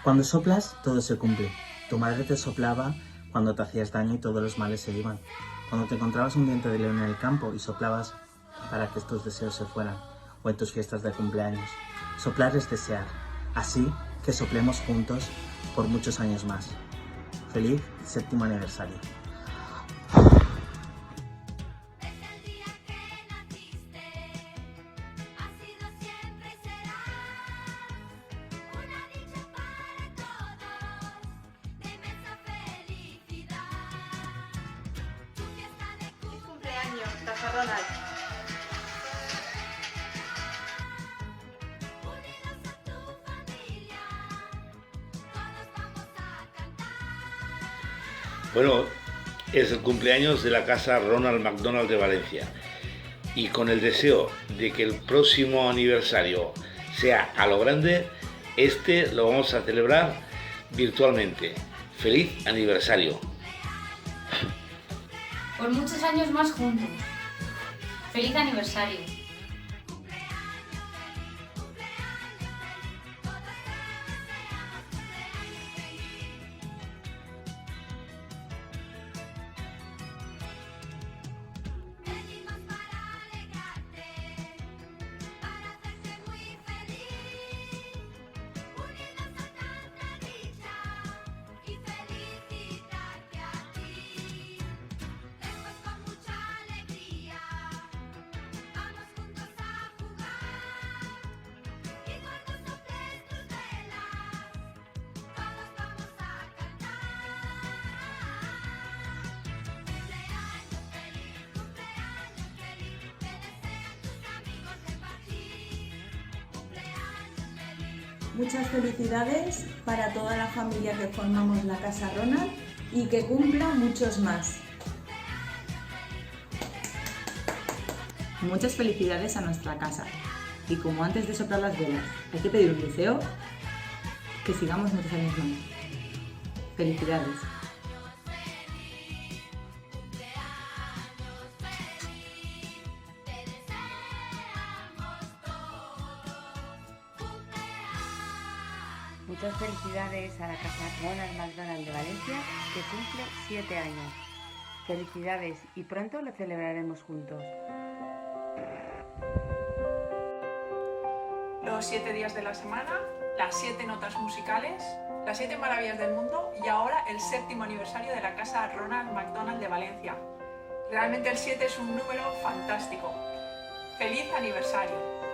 Cuando soplas, todo se cumple. Tu madre te soplaba cuando te hacías daño y todos los males se iban. Cuando te encontrabas un diente de león en el campo y soplabas para que tus deseos se fueran, o en tus fiestas de cumpleaños. Soplar es desear. Así que soplemos juntos por muchos años más. Feliz 7º aniversario. Casa Ronald. Bueno, es el cumpleaños de la casa Ronald McDonald de Valencia y con el deseo de que el próximo aniversario sea a lo grande, lo vamos a celebrar virtualmente. ¡Feliz aniversario! Por muchos años más juntos. ¡Feliz aniversario! Muchas felicidades para toda la familia que formamos la Casa Ronald y que cumpla muchos más. Muchas felicidades a nuestra casa. Y como antes de soplar las velas hay que pedir un deseo, que sigamos muchos años más. Felicidades. Muchas felicidades a la casa Ronald McDonald de Valencia, que cumple 7 años. Felicidades y pronto lo celebraremos juntos. Los 7 días de la semana, las 7 notas musicales, las 7 maravillas del mundo y ahora el 7º aniversario de la casa Ronald McDonald de Valencia. Realmente el 7 es un número fantástico. ¡Feliz aniversario!